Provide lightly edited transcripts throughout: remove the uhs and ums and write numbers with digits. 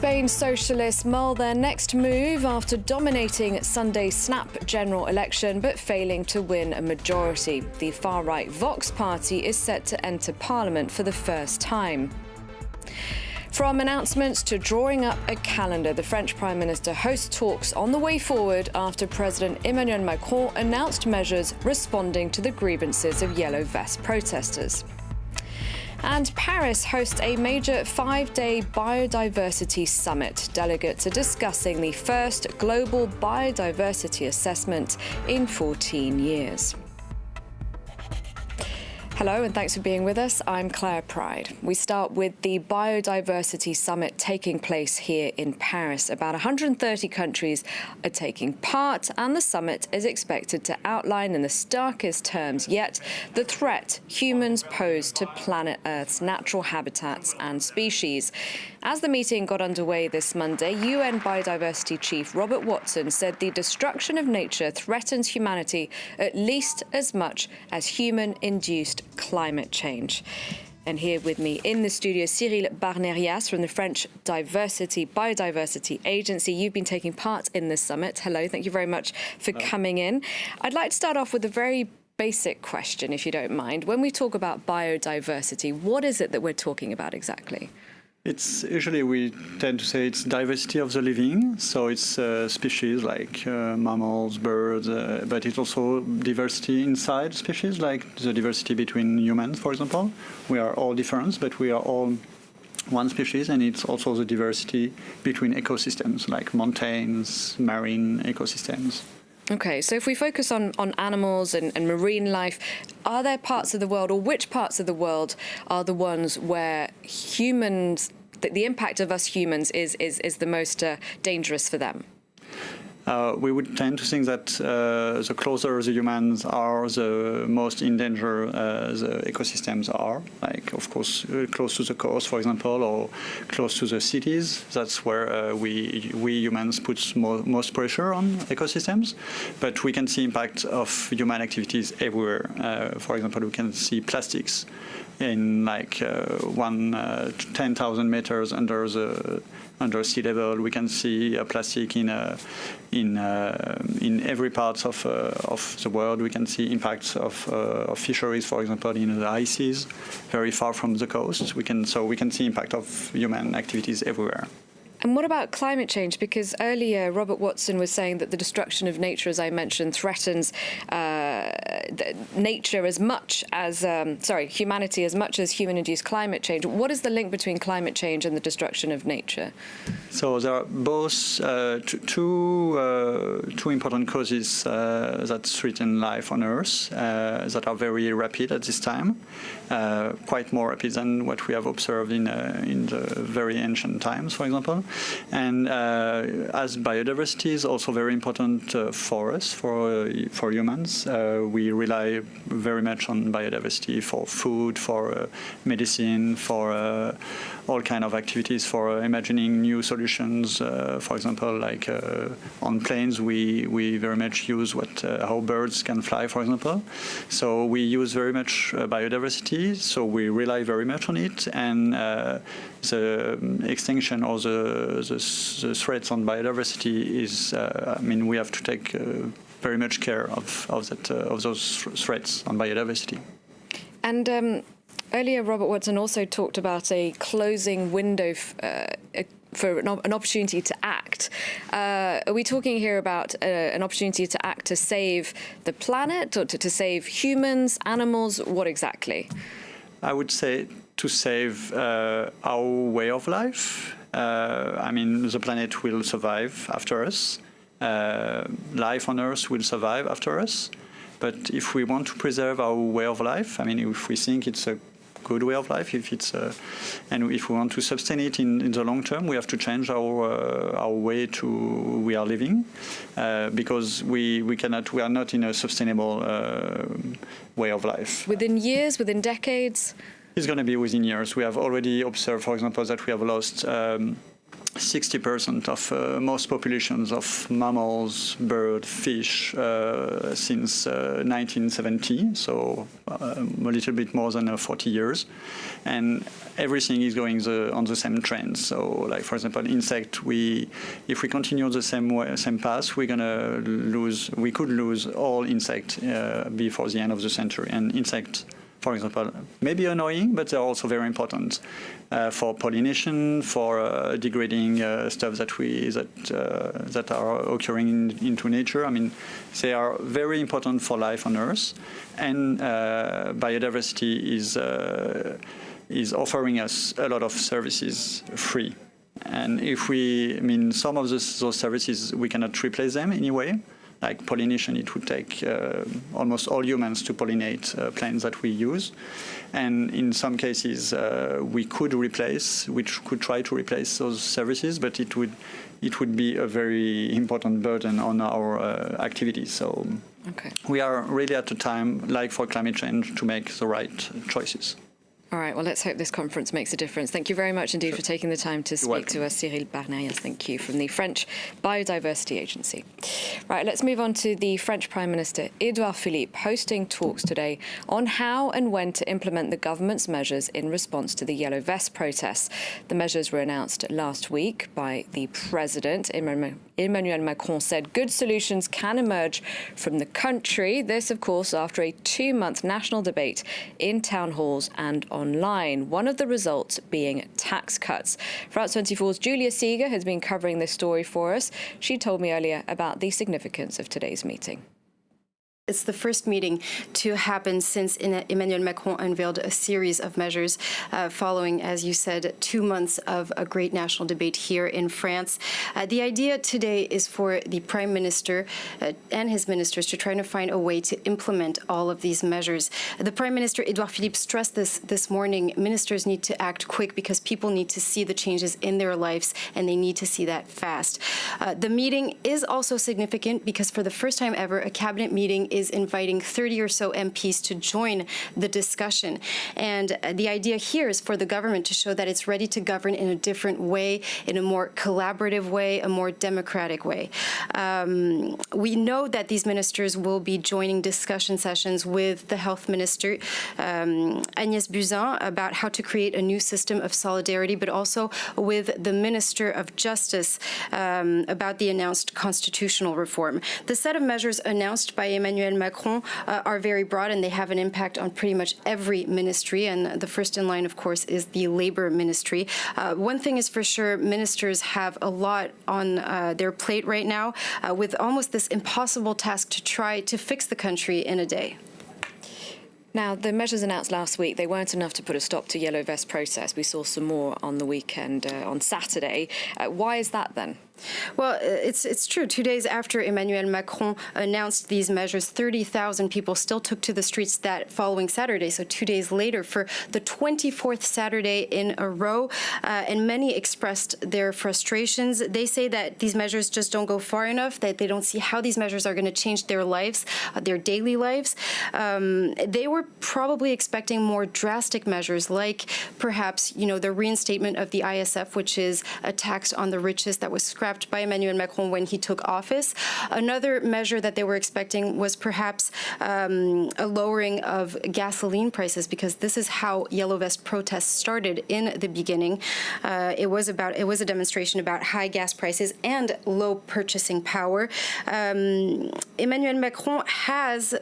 Spain socialists mull their next move after dominating Sunday's snap general election but failing to win a majority. The far-right Vox party is set to enter parliament for the first time. From announcements to drawing up a calendar, the French Prime Minister hosts talks on the way forward after President Emmanuel Macron announced measures responding to the grievances of Yellow Vest protesters. And Paris hosts a major 5-day biodiversity summit. Delegates are discussing the first global biodiversity assessment in 14 years. Hello and thanks for being with us. I'm Claire Pride. We start with the Biodiversity Summit taking place here in Paris. About 130 countries are taking part, and the summit is expected to outline in the starkest terms yet the threat humans pose to planet Earth's natural habitats and species. As the meeting got underway this Monday, UN Biodiversity Chief Robert Watson said the destruction of nature threatens humanity at least as much as human-induced climate change. And here with me in the studio, Cyril Barnerias from the French Biodiversity Agency. You've been taking part in this summit. Hello, thank you very much for coming in. I'd like to start off with a very basic question, if you don't mind. When we talk about biodiversity, what is it that we're talking about exactly? It's usually we tend to say it's diversity of the living, so it's species like mammals, birds, but it's also diversity inside species, like the diversity between humans, for example. We are all different, but we are all one species, and it's also the diversity between ecosystems, like mountains, marine ecosystems. Okay, so if we focus on animals and marine life, are there parts of the world, or which parts of the world are the ones where humans, the impact of us humans is the most dangerous for them? We would tend to think that the closer the humans are, the most in danger the ecosystems are. Like, of course, close to the coast, for example, or close to the cities. That's where we humans put most pressure on ecosystems. But we can see impact of human activities everywhere. For example, we can see plastics in like 10,000 meters under sea level. We can see plastic in every part of the world. We can see impacts of fisheries, for example, in the ice seas, very far from the coast. We can see impact of human activities everywhere. And what about climate change? Because earlier Robert Watson was saying that the destruction of nature, as I mentioned, threatens nature as much as, humanity as much as human-induced climate change. What is the link between climate change and the destruction of nature? So there are both two important causes that threaten life on Earth that are very rapid at this time, quite more rapid than what we have observed in the very ancient times, for example. And as biodiversity is also very important for us, for humans, we rely very much on biodiversity for food, for medicine, for all kind of activities, for imagining new solutions. For example, like on planes, we very much use how birds can fly, for example. So we use very much biodiversity, so we rely very much on it, and the extinction or the threats on biodiversity is, we have to take very much care of those threats on biodiversity. And earlier, Robert Watson also talked about a closing window for an opportunity to act. Are we talking here about an opportunity to act to save the planet, or to save humans, animals? What exactly? I would say to save our way of life. The planet will survive after us. Life on Earth will survive after us. But if we want to preserve our way of life, if we think it's a good way of life, and if we want to sustain it in the long term, we have to change our way we are living, because we are not in a sustainable way of life. Within years, within decades? It's going to be within years. We have already observed, for example, that we have lost 60% of most populations of mammals, birds, fish since 1970, so a little bit more than 40 years. And everything is going on the same trend. So, like, for example, insect, if we continue the same path, we could lose all insect before the end of the century. And insect, for example, may be annoying, but they're also very important for pollination, for degrading stuff that are occurring into nature. I mean, they are very important for life on Earth, and biodiversity is offering us a lot of services free. And some of those services, we cannot replace them anyway. Like pollination, it would take almost all humans to pollinate plants that we use. And in some cases, we could try to replace those services, but it would be a very important burden on our activities. So we are really at a time, like for climate change, to make the right choices. All right, well, let's hope this conference makes a difference. Thank you very much indeed for taking the time to speak to us, Cyril Barnayas. Thank you, from the French Biodiversity Agency. Right, let's move on to the French Prime Minister, Edouard Philippe, hosting talks today on how and when to implement the government's measures in response to the Yellow Vest protests. The measures were announced last week by the President. Emmanuel Macron said good solutions can emerge from the country. This, of course, after a 2-month national debate in town halls and online, one of the results being tax cuts. France 24's Julia Seeger has been covering this story for us. She told me earlier about the significance of today's meeting. It's the first meeting to happen since Emmanuel Macron unveiled a series of measures following, as you said, 2 months of a great national debate here in France. The idea today is for the Prime Minister and his ministers to try to find a way to implement all of these measures. The Prime Minister, Edouard Philippe, stressed this morning. Ministers need to act quick because people need to see the changes in their lives, and they need to see that fast. The meeting is also significant because for the first time ever, a cabinet meeting is inviting 30 or so MPs to join the discussion. And the idea here is for the government to show that it's ready to govern in a different way, in a more collaborative way, a more democratic way. We know that these ministers will be joining discussion sessions with the health minister, Agnès Buzyn, about how to create a new system of solidarity, but also with the Minister of Justice about the announced constitutional reform. The set of measures announced by Emmanuel Macron are very broad, and they have an impact on pretty much every ministry. And the first in line, of course, is the Labor Ministry. One thing is for sure, ministers have a lot on their plate right now, with almost this impossible task to try to fix the country in a day. Now, the measures announced last week, they weren't enough to put a stop to Yellow Vest protests. We saw some more on the weekend, on Saturday. Why is that then? Well, it's true. 2 days after Emmanuel Macron announced these measures, 30,000 people still took to the streets that following Saturday, so 2 days later, for the 24th Saturday in a row, and many expressed their frustrations. They say that these measures just don't go far enough, that they don't see how these measures are going to change their lives, their daily lives. They were probably expecting more drastic measures, like perhaps, the reinstatement of the ISF, which is a tax on the richest that was scrapped by Emmanuel Macron when he took office. Another measure that they were expecting was perhaps a lowering of gasoline prices, because this is how Yellow Vest protests started in the beginning. It was a demonstration about high gas prices and low purchasing power. Emmanuel Macron has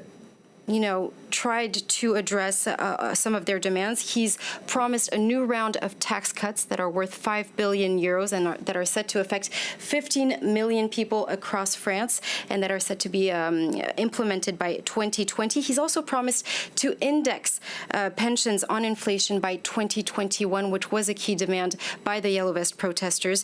tried to address some of their demands. He's promised a new round of tax cuts that are worth 5 billion euros and that are set to affect 15 million people across France and that are set to be implemented by 2020. He's also promised to index pensions on inflation by 2021, which was a key demand by the Yellow Vest protesters.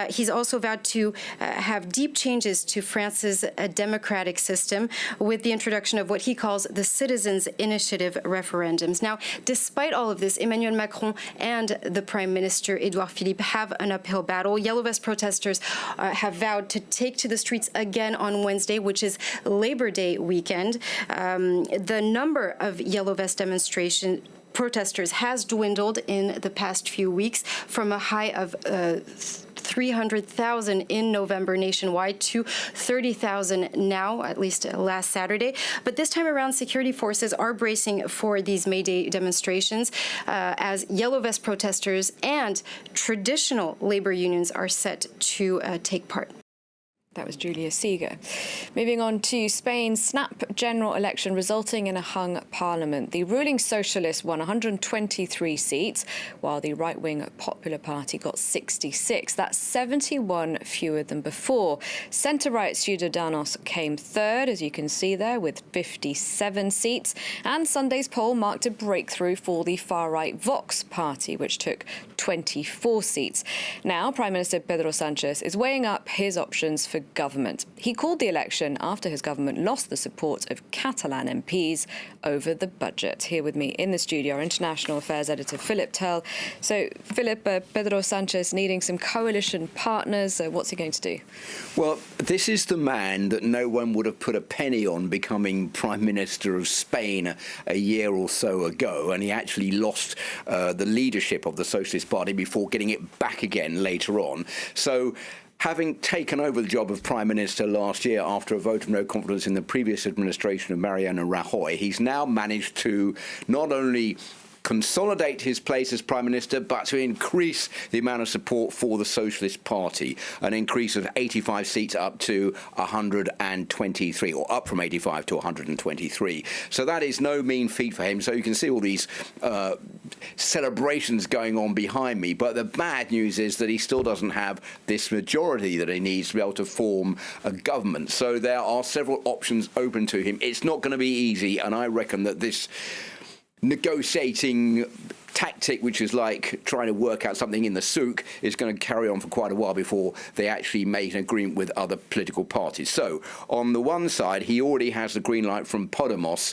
He's also vowed to have deep changes to France's democratic system with the introduction of what he calls the Citizens' Initiative referendums. Now, despite all of this, Emmanuel Macron and the Prime Minister, Edouard Philippe, have an uphill battle. Yellow Vest protesters have vowed to take to the streets again on Wednesday, which is Labor Day weekend. The number of Yellow Vest protesters has dwindled in the past few weeks from a high of 300,000 in November nationwide to 30,000 now, at least last Saturday. But this time around, security forces are bracing for these May Day demonstrations as Yellow Vest protesters and traditional labor unions are set to take part. That was Julia Seeger. Moving on to Spain's snap general election resulting in a hung parliament. The ruling socialists won 123 seats, while the right-wing Popular Party got 66. That's 71 fewer than before. Centre-right Ciudadanos came third, as you can see there, with 57 seats. And Sunday's poll marked a breakthrough for the far-right Vox party, which took 24 seats. Now, Prime Minister Pedro Sánchez is weighing up his options for government. He called the election after his government lost the support of Catalan MPs over the budget. Here with me in the studio, our international affairs editor, Philip Tell. So, Philip, Pedro Sánchez needing some coalition partners. What's he going to do? Well, this is the man that no one would have put a penny on becoming Prime Minister of Spain a year or so ago, and he actually lost the leadership of the Socialist Party before getting it back again later on. So, having taken over the job of Prime Minister last year after a vote of no confidence in the previous administration of Mariano Rajoy, he's now managed to not only consolidate his place as Prime Minister, but to increase the amount of support for the Socialist Party, an increase of 85 seats up to 123, or up from 85 to 123. So that is no mean feat for him. So you can see all these celebrations going on behind me. But the bad news is that he still doesn't have this majority that he needs to be able to form a government. So there are several options open to him. It's not going to be easy, and I reckon that this negotiating tactic, which is like trying to work out something in the souk, is going to carry on for quite a while before they actually make an agreement with other political parties. So, on the one side, he already has the green light from Podemos,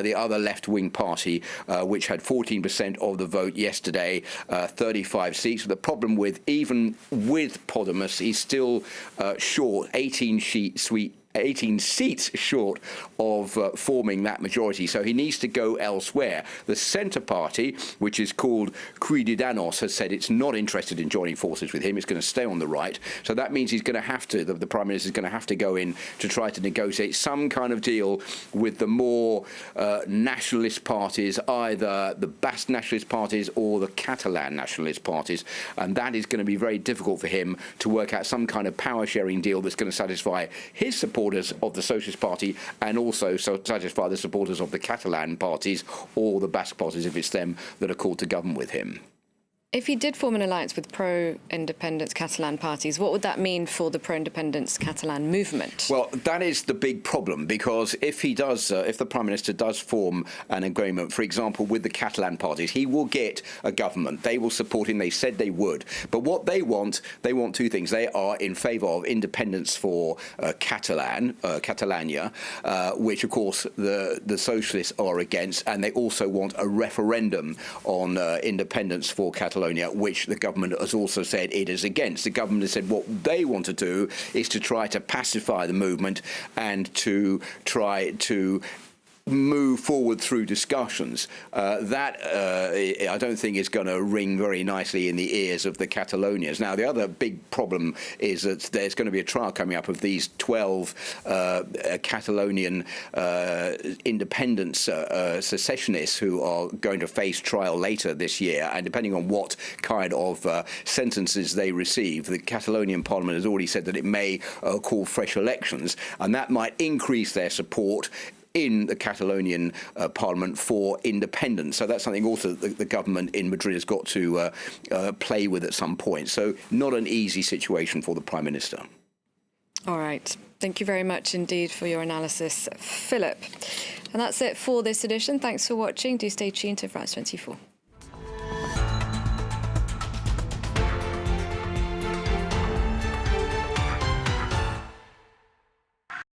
the other left-wing party, which had 14% of the vote yesterday, 35 seats. But the problem with, even with Podemos, he's still short, 18 seats short of forming that majority, so he needs to go elsewhere. The Centre Party, which is called Ciudadanos, has said it's not interested in joining forces with him. It's going to stay on the right, so that means he's going to have to, the Prime Minister is going to have to go in to try to negotiate some kind of deal with the more nationalist parties, either the Basque nationalist parties or the Catalan nationalist parties, and that is going to be very difficult for him to work out some kind of power-sharing deal that's going to satisfy his supporters of the Socialist Party and also satisfy the supporters of the Catalan parties or the Basque parties if it's them that are called to govern with him. If he did form an alliance with pro-independence Catalan parties, what would that mean for the pro-independence Catalan movement? Well, that is the big problem, because if he does, if the Prime Minister does form an agreement, for example, with the Catalan parties, he will get a government. They will support him. They said they would. But what they want two things. They are in favour of independence for Catalonia, which, of course, the socialists are against, and they also want a referendum on independence for Catalonia, which the government has also said it is against. The government has said what they want to do is to try to pacify the movement and to try to move forward through discussions. That I don't think is going to ring very nicely in the ears of the Catalonians. Now, the other big problem is that there's going to be a trial coming up of these 12 Catalonian independence secessionists who are going to face trial later this year, and depending on what kind of sentences they receive, the Catalonian Parliament has already said that it may call fresh elections, and that might increase their support in the Catalonian Parliament for independence. So that's something also the government in Madrid has got to play with at some point. So not an easy situation for the Prime Minister. All right. Thank you very much indeed for your analysis, Philip. And that's it for this edition. Thanks for watching. Do stay tuned to France 24.